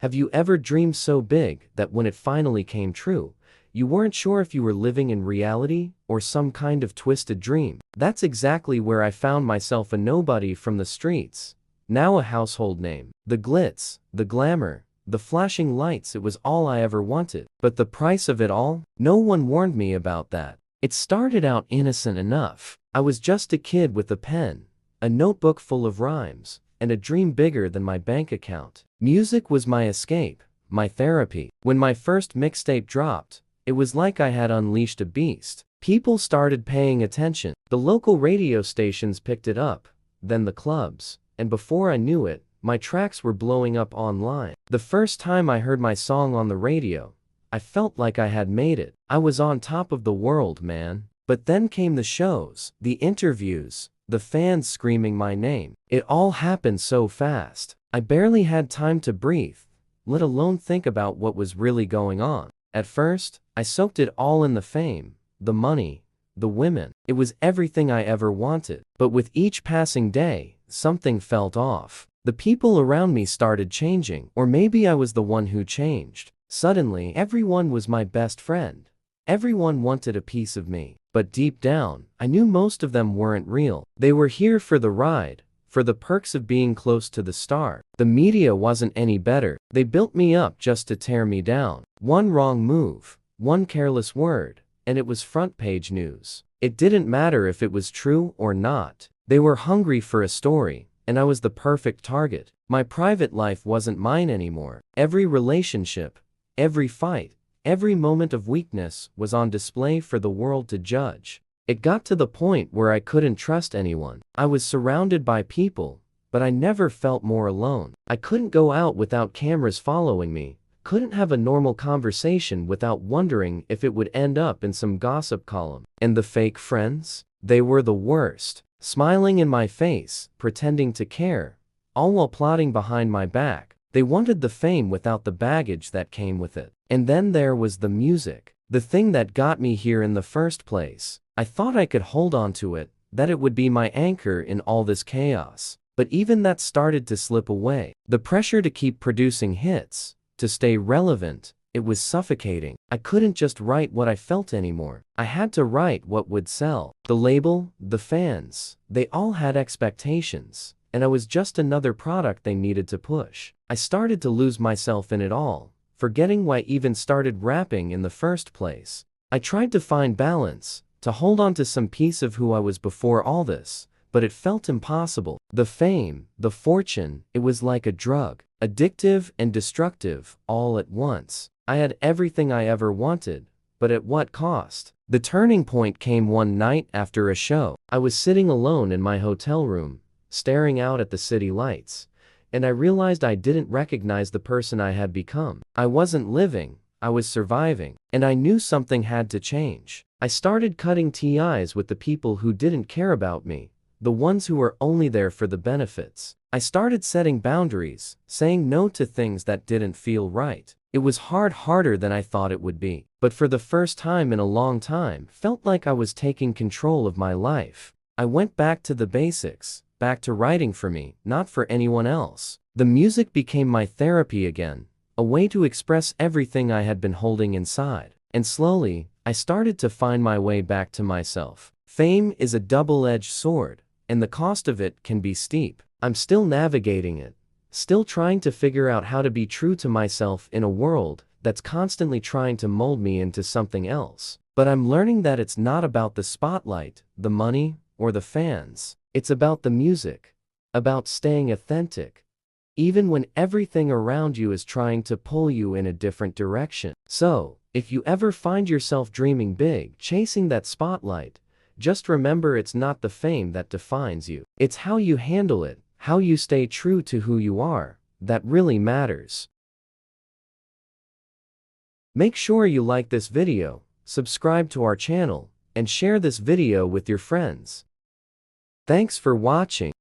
Have you ever dreamed so big that when it finally came true, you weren't sure if you were living in reality or some kind of twisted dream? That's exactly where I found myself, a nobody from the streets, now a household name. The glitz, the glamour, the flashing lights, it was all I ever wanted. But the price of it all? No one warned me about that. It started out innocent enough. I was just a kid with a pen, a notebook full of rhymes, and a dream bigger than my bank account. Music was my escape, my therapy. When my first mixtape dropped, it was like I had unleashed a beast. People started paying attention. The local radio stations picked it up, then the clubs, and before I knew it, my tracks were blowing up online. The first time I heard my song on the radio, I felt like I had made it. I was on top of the world, man. But then came the shows, the interviews, the fans screaming my name. It all happened so fast. I barely had time to breathe, let alone think about what was really going on. At first, I soaked it all in: the fame, the money, the women. It was everything I ever wanted. But with each passing day, something felt off. The people around me started changing, or maybe I was the one who changed. Suddenly, everyone was my best friend. Everyone wanted a piece of me. But deep down, I knew most of them weren't real. They were here for the ride, for the perks of being close to the star. The media wasn't any better. They built me up just to tear me down. One wrong move, one careless word, and it was front page news. It didn't matter if it was true or not. They were hungry for a story, and I was the perfect target. My private life wasn't mine anymore. Every relationship, every fight, every moment of weakness was on display for the world to judge. It got to the point where I couldn't trust anyone. I was surrounded by people, but I never felt more alone. I couldn't go out without cameras following me, couldn't have a normal conversation without wondering if it would end up in some gossip column. And the fake friends? They were the worst. Smiling in my face, pretending to care, all while plotting behind my back. They wanted the fame without the baggage that came with it. And then there was the music, the thing that got me here in the first place. I thought I could hold on to it, that it would be my anchor in all this chaos. But even that started to slip away. The pressure to keep producing hits, to stay relevant, it was suffocating. I couldn't just write what I felt anymore. I had to write what would sell. The label, the fans, they all had expectations, and I was just another product they needed to push. I started to lose myself in it all, forgetting why I even started rapping in the first place. I tried to find balance, to hold on to some piece of who I was before all this, but it felt impossible. The fame, the fortune, it was like a drug, addictive and destructive, all at once. I had everything I ever wanted, but at what cost? The turning point came one night after a show. I was sitting alone in my hotel room, staring out at the city lights, and I realized I didn't recognize the person I had become. I wasn't living, I was surviving, and I knew something had to change. I started cutting ties with the people who didn't care about me, the ones who were only there for the benefits. I started setting boundaries, saying no to things that didn't feel right. It was harder than I thought it would be, but for the first time in a long time, felt like I was taking control of my life. I went back to the basics, back to writing for me, not for anyone else. The music became my therapy again, a way to express everything I had been holding inside. And slowly, I started to find my way back to myself. Fame is a double-edged sword, and the cost of it can be steep. I'm still navigating it, still trying to figure out how to be true to myself in a world that's constantly trying to mold me into something else. But I'm learning that it's not about the spotlight, the money, or the fans. It's about the music, about staying authentic, even when everything around you is trying to pull you in a different direction. So, if you ever find yourself dreaming big, chasing that spotlight, just remember it's not the fame that defines you. It's how you handle it, how you stay true to who you are, that really matters. Make sure you like this video, subscribe to our channel, and share this video with your friends. Thanks for watching.